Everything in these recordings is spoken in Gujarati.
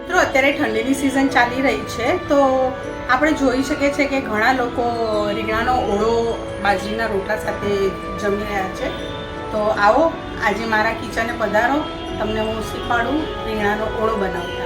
મિત્રો અત્યારે ઠંડીની સિઝન ચાલી રહી છે તો આપણે જોઈ શકીએ છીએ કે ઘણા લોકો રીંગણાનો ઓળો બાજરીના રોટલા સાથે જમી રહ્યા છે. તો આવો આજે મારા કિચને પધારો, તમને હું શીખવાડું રીંગણાનો ઓળો બનાવતા.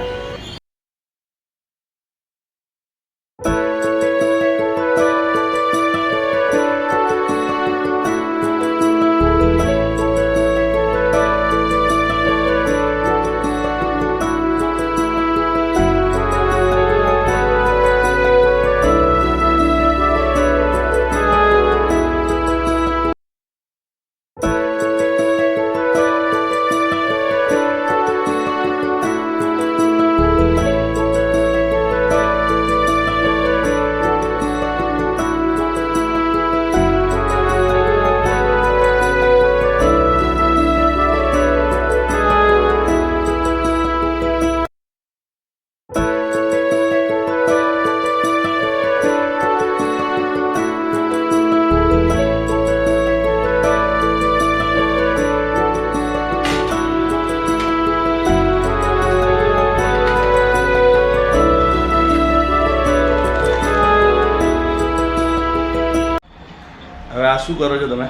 હવે આ શું કરો છો તમે?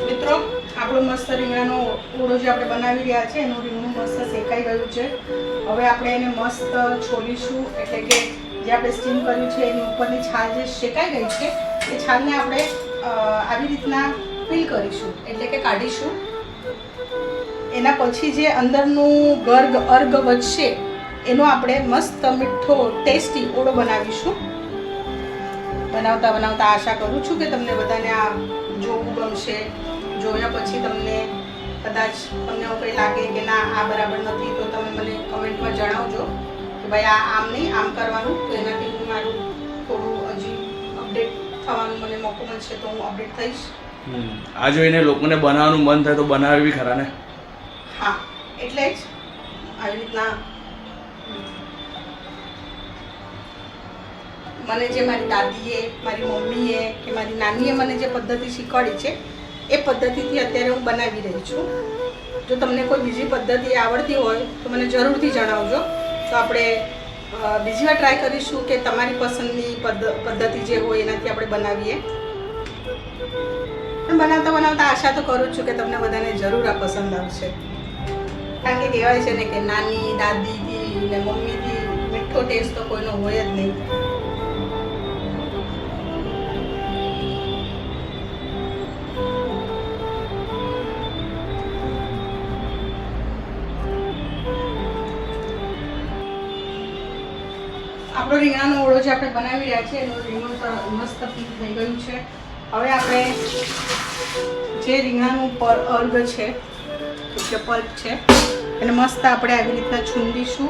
મિત્રો આપણો મસ્ત રીંગણાનો ઓળો જે આપણે બનાવી રહ્યા છે એનું રીંગણું મસ્ત શેકાઈ ગયું છે. હવે આપણે એને મસ્ત છોલીશું, એટલે કે જે આપણે સ્ટીમ કર્યું છે એની ઉપરની છાલ જે શેકાઈ ગઈ છે એ છાલને આપણે આવી રીતના પીલ કરીશું, એટલે કે કાઢીશું. એના પછી જે અંદરનું અર્ગ વધશે એનો આપણે મસ્ત મીઠો ટેસ્ટી ઓળો બનાવીશું. બનાવતા બનાવતા આશા કરું છું કે તમને બધાને આ જોવું ગમશે. જોયા પછી તમને કદાચ તમને એવું કંઈ લાગે કે ના આ બરાબર નથી તો તમે મને કમેન્ટમાં જણાવજો કે ભાઈ આ આમ નહીં આમ કરવાનું, તો એનાથી હું મારું થોડું હજી અપડેટ થવાનું મને મોકો મળશે તો હું અપડેટ થઈશ. આ જોઈને લોકોને બનાવવાનું મન થાય તો બનાવે બી ખરા ને? હા, એટલે જ આવી રીતના મને જે મારી દાદીએ, મારી મમ્મીએ કે મારી નાનીએ મને જે પદ્ધતિ શીખવાડી છે એ પદ્ધતિથી અત્યારે હું બનાવી રહી છું. જો તમને કોઈ બીજી પદ્ધતિ આવડતી હોય તો મને જરૂરથી જણાવજો, તો આપણે બીજી વાર ટ્રાય કરીશું કે તમારી પસંદની પદ્ધતિ જે હોય એનાથી આપણે બનાવીએ. પણ બનાવતા બનાવતા આશા તો કરું છું કે તમને બધાને જરૂર આ પસંદ આવશે, કારણ કે કહેવાય છે ને કે નાની દાદીથી ને મમ્મીથી મીઠો ટેસ્ટ તો કોઈનો હોય જ નહીં. આપણો રીંગણાનો ઓળો જે આપણે બનાવી રહ્યા છીએ એનું રીંગણું મસ્ત પીસ થઈ ગયું છે. હવે આપણે જે રીંગણાનું અર્ગ છે જે પલ્પ છે એને મસ્ત આપણે આવી રીતના છૂંદીશું.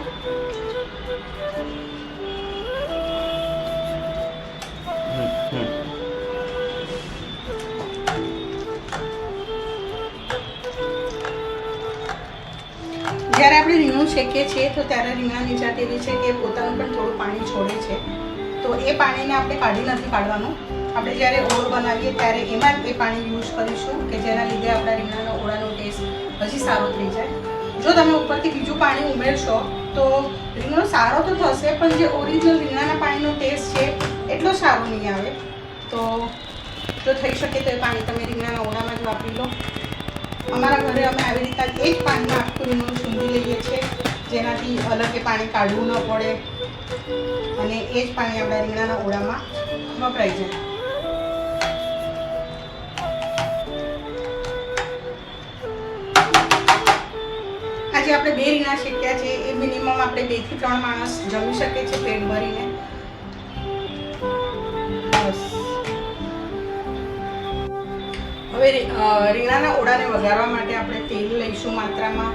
જ્યારે આપણે રીંગણું શેકીએ છીએ તો ત્યારે રીંગણાની જાત એવી છે કે પોતાનું પણ થોડું પાણી છોડે છે, તો એ પાણીને આપણે કાઢી નથી કાઢવાનું. આપણે જ્યારે ઓળો બનાવીએ ત્યારે એમાં જ એ પાણી યુઝ કરીશું કે જેના લીધે આપણા રીંગણાનો ઓળાનો ટેસ્ટ હજી સારો થઈ જાય. જો તમે ઉપરથી બીજું પાણી ઉમેરશો તો રીંગણો સારો તો થશે પણ જે ઓરિજિનલ રીંગણાના પાણીનો ટેસ્ટ છે એટલો સારો નહીં આવે. તો જો થઈ શકે તો એ પાણી તમે રીંગણાના ઓળામાં જ વાપરી લો. અમારા ઘરે અમે આવી રીતના એ જ પાણીમાં આખું રીંગણું સૂંધી લઈએ છીએ, જેનાથી અલગ એ પાણી કાઢવું ન પડે અને એ જ પાણી આપણા રીંગણાના ઓળામાં વપરાઈ જાય. આજે આપણે 2 રીંગણા શેક્યા છે એ મિનિમમ આપણે 2 થી 3 માણસ જમી શકે છે પેટ ભરીને. બસ હવે રીંગણાના ઓળાને વઘારવા માટે આપણે તેલ લઈશું માત્રામાં.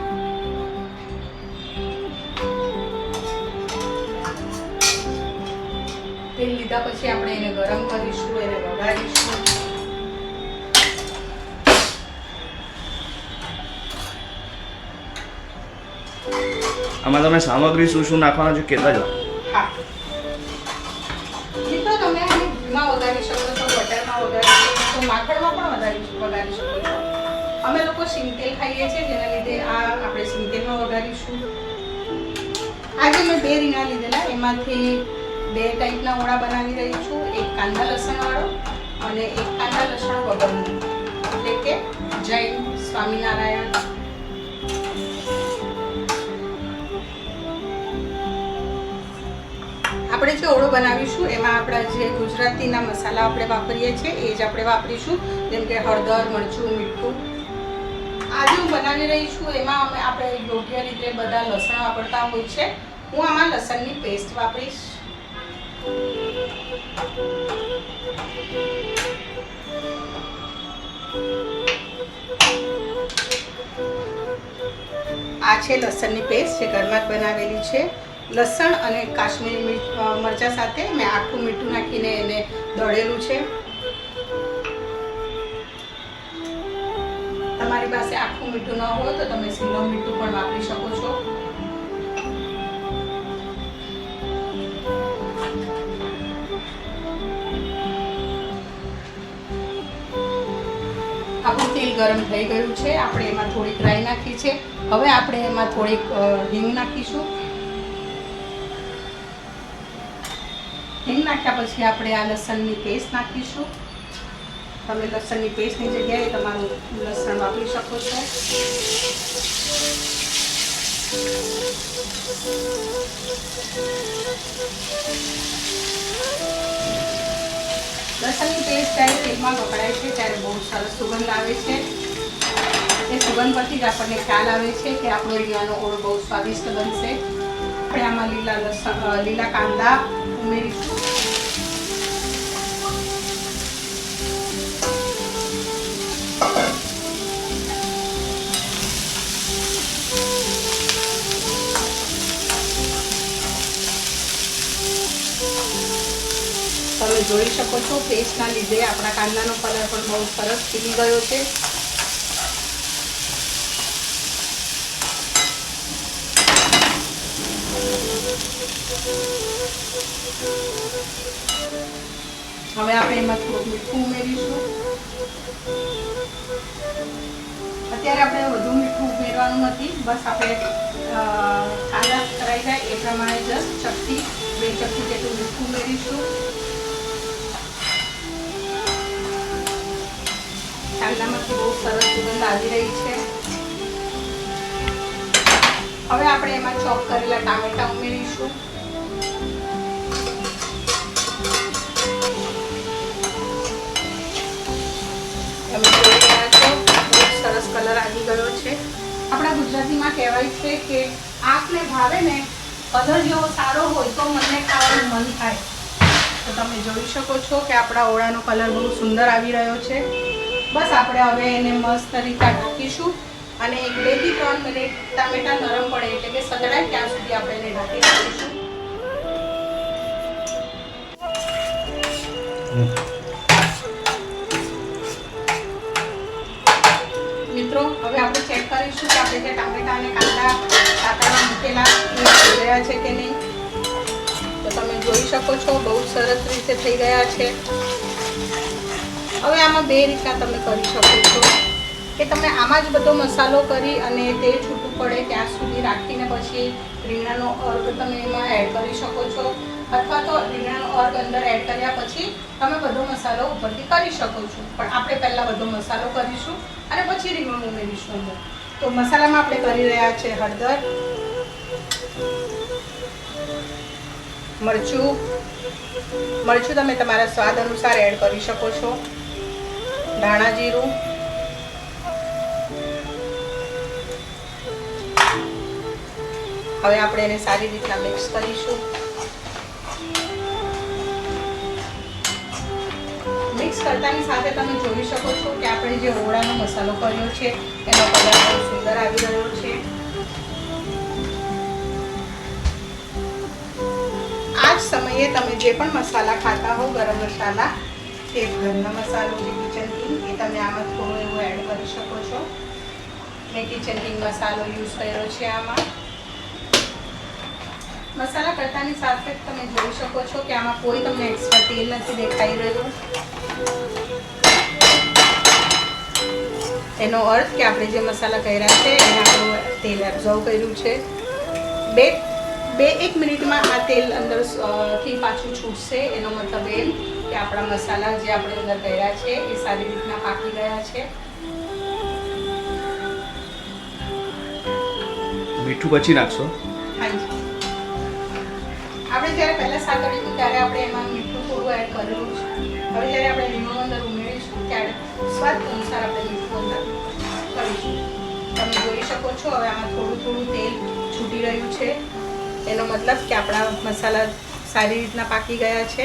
તેલ લીધા પછી આપણે એને ગરમ કરીશું, એને વઘારીશું. આમાં તમે સામગ્રી શું શું નાખવાનું છે કહેતા જાઓ. હા મિત્રો, તમે આને ઘીમાં વઘારી શકો છો, બટરમાં વઘારી શકો છો, માખણમાં પણ વઘારી શકો છો. અમે લોકો સિંગતેલ ખાઈએ છીએ જેના લીધે આ આપણે સિંગતેલમાં વઘારીશું. આજે મેં 2 રીંગણા લીધેલા, એમાંથી 2 ટાઈપના ઓળા બનાવી રહી છું. એક કાંદા લસણવાળો અને એક કાંદા લસણ વગરનો, એટલે કે જૈન સ્વામિનારાયણ. આપણે જે ઓળો બનાવીશું એમાં આપણા જે ગુજરાતીના મસાલા આપણે વાપરીએ છીએ એ જ આપણે વાપરીશું, જેમ કે હળદર, મરચું, મીઠું. આજે હું બનાવી રહી છું એમાં આપણે યોગ્ય રીતે બધા લસણ વાપરતા હોય છે. હું આમાં લસણની પેસ્ટ વાપરીશ. આ છે લસણની પેસ્ટ જે ઘરમાં જ બનાવેલી છે. લસણ અને કાશ્મીરી મરચાં સાથે મેં આખું મીઠું નાખીને એને દળેલું છે. તમારી પાસે આખું મીઠું ન હોય તો તમે સીલો મીઠું પણ વાપરી શકો છો. આપણું તેલ ગરમ થઈ ગયું છે. આપણે એમાં થોડીક રાઈ નાખી છે. હવે આપણે એમાં થોડીક હિંગ નાખીશું. હિંગ નાખ્યા પછી આપણે આ લસણની પેસ્ટ નાખીશું. તમે લસણની પેસ્ટની જગ્યાએ તમારું લસણ વાપરી શકો છો. લસણની પેસ્ટ જ્યારે તેલમાં વપરાય છે ત્યારે બહુ સરસ સુગંધ આવે છે. એ સુગંધ પરથી જ આપણને ખ્યાલ આવે છે કે આપણો રીંગણાનો ઓળો બહુ સ્વાદિષ્ટ બનશે. આપણે આમાં લીલા કાંદા ઉમેરીશું. તમે જોઈ શકો છો પેસ્ટના લીધે આપણા કાંદાનો કલર પણ બહુ સરસ ખીલી ગયો છે. હવે આપણે એમાં થોડું મીઠું ઉમેરીશું. અત્યારે આપણે વધુ મીઠું ઉમેરવાનું નથી, બસ આપણે કાંદા કરાઈ જાય એ પ્રમાણે જસ્ટ 2 ચપટી જેટલું મીઠું ઉમેરીશું. કાંદામાંથી બહુ સરસ સુગંધ આવી રહી છે. હવે આપણે એમાં ચોપ કરેલા ટામેટા ઉમેરીશું. તમે જોઈ રહ્યા છો બહુ સરસ કલર આવી ગયો છે. આપણા ગુજરાતીમાં કહેવાય છે કે આંખને ભાવે ને કલર જેવો સારો હોય તો મને ખાવાનું મન થાય. તો તમે જોઈ શકો છો કે આપણા ઓળાનો કલર બહુ સુંદર આવી રહ્યો છે. બસ આપણે હવે એને મસ્ત રીતે ઢાંકીશું અને 2 થી 3 મિનિટ ટામેટા નરમ પડે એટલે કે સતળાય ત્યાં સુધી આપણે એને ઢાંકી રાખીશું. મિત્રો હવે આપણે ચેક કરીશું કે આપણે જે ટામેટા અને કાંદા સાતળમાં મૂકેલા એ થઈ ગયા છે કે નહીં. તો તમે જોઈ શકો છો બહુ સરસ રીતે થઈ ગયા છે. હવે આમાં 2 રીતના તમે કરી શકો છો કે તમે આમાં જ બધો મસાલો કરી અને તે છૂટું પડે ત્યાં સુધી રાખીને પછી રીંગણાનો અર્ક તમે એમાં એડ કરી શકો છો, અથવા તો રીંગણાનો અર્ક અંદર એડ કર્યા પછી તમે બધો મસાલો ઉપરથી કરી શકો છો. પણ આપણે પહેલાં બધો મસાલો કરીશું અને પછી રીંગણું ઉમેરીશું અંદર. તો મસાલામાં આપણે કરી રહ્યા છે હળદર, મરચું તમે તમારા સ્વાદ અનુસાર એડ કરી શકો છો, ધાણા જીરું, હવે આપણે એને સારી રીતના મિક્સ કરીશું. મિક્સ કરતાની સાથે તમે જોઈ શકો છો કે આપણે જે ઓળાનો મસાલો કર્યો છે એનો કલર બહુ સુંદર આવી રહ્યો છે. આ જ સમયે તમે જે પણ મસાલા ખાતા હો, ગરમ મસાલા કે ઘરનો મસાલો જે કિચન કિંગ, એ તમે આમાં થોડો એવો એડ કરી શકો છો. મેં કિચન કિંગ મસાલો યુઝ કર્યો છે આમાં. મસાલા કરતાની સાથે તમે જોઈ શકો છો કે આમાં કોઈ તમને એક્સ્ટ્રા તેલ નથી દેખાઈ રહ્યું. એનો અર્થ કે આપણે જે મસાલા કર્યા છે એને આપણું તેલ એબ્ઝોર્વ કર્યું છે. 2 2-1 મિનિટમાં આ તેલ અંદર થી પાછું છૂટશે. એનો મતલબ એમ કે આપણા મસાલા જે આપણે અંદર કર્યા છે એ સારી રીતના પાકી ગયા છે. મીઠું પછી નાખશો? હાજી, આપણે જ્યારે પહેલાં શાક કર્યું હતું ત્યારે આપણે એમાં મીઠું થોડું એડ કરેલું છે. હવે જ્યારે આપણે રીંગણું અંદર ઉમેરીશું ત્યારે સ્વાદ અનુસાર આપણે મીઠું અંદર કરીશું. તમે જોઈ શકો છો હવે આમાં થોડું થોડું તેલ છૂટી રહ્યું છે. એનો મતલબ કે આપણા મસાલા સારી રીતના પાકી ગયા છે.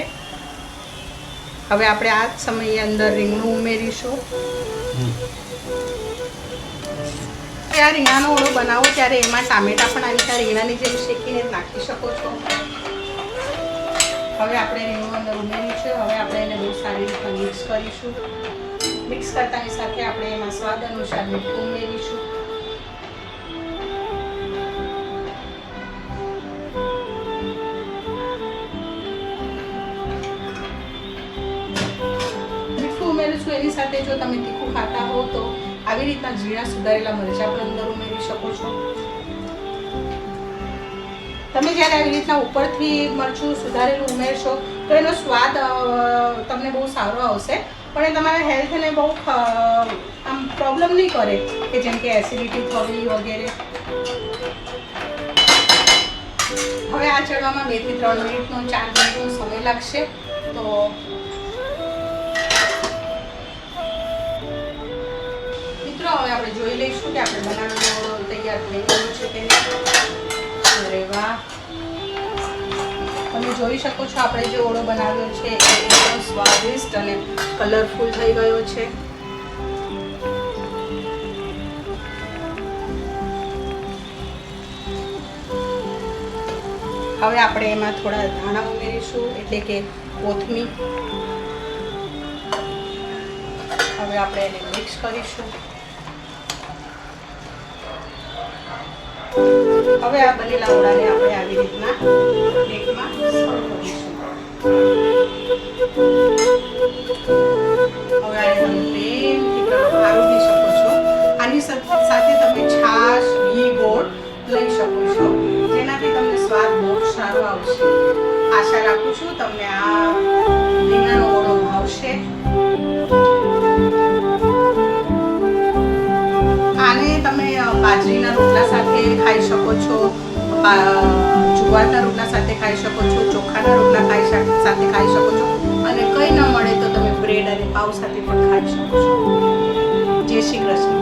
હવે આપણે આ જ સમયે અંદર રીંગણું ઉમેરીશું. આ રીંગણાનો ઓળો બનાવો ત્યારે એમાં ટામેટા પણ આવી રીતે રીંગણાની જેમ શેકીને નાખી શકો છો. હવે આપણે રીંગણું અંદર ઉમેરીશું. હવે આપણે એને બહુ સારી રીતે મિક્સ કરીશું. મિક્સ કરતાની સાથે આપણે એમાં સ્વાદ અનુસાર મીઠું ઉમેરીશું. મીઠું ઉમેરીશું. એની સાથે જો તમે તીખું ખાતા હો તો આવી રીતના ઝીણા સુધારેલા મરચાં પણ અંદર ઉમેરી શકો છો. તમે જ્યારે આવી રીતના ઉપરથી મરચું સુધારેલું ઉમેરશો તો એનો સ્વાદ તમને બહુ સારો આવશે, પણ એ તમારા હેલ્થને બહુ આમ પ્રોબ્લેમ નહીં કરે કે જેમ કે એસિડિટી થવી વગેરે. હવે આ ચડવામાં 2 થી 3 મિનિટનો 4 મિનિટનો સમય લાગશે. તો મિત્રો હવે આપણે જોઈ લઈશું કે આપણે બનાવેલો તૈયાર થઈ ગયો છે કે નહીં. અરે વાહ, તમે જોઈ શકો છો આપણે જે ઓળો બનાવ્યો છે એ એકદમ સ્વાદિષ્ટ અને કલરફુલ થઈ ગયો છે. હવે આપણે એમાં થોડા ધાણા ઉમેરીશું, એટલે કે કોથમીર. હવે આપણે એને મિક્સ કરીશું. હવે આ બનેલા ઓળાને આપણે આવી રીતના પ્લેટમાં સર્વ કરીશું. હવે આ તમે પ્લેનથી આરોગી શકો છો. આની સાથે તમે છાશ, ઘી, ગોળ લઈ શકો છો, જેનાથી તમને સ્વાદ બહુ સારો આવશે. આશા રાખું છું તમને આ રીંગણાનો ઓળો ભાવશે. આને તમે બાજરીના રોટલા સાથે ખાઈ શકો છો, જુવારના રોટલા સાથે ખાઈ શકો છો, ચોખાના રોટલા સાથે ખાઈ શકો છો, અને કંઈ ન મળે તો તમે બ્રેડ અને પાવ સાથે પણ ખાઈ શકો છો. જય શ્રી કૃષ્ણ.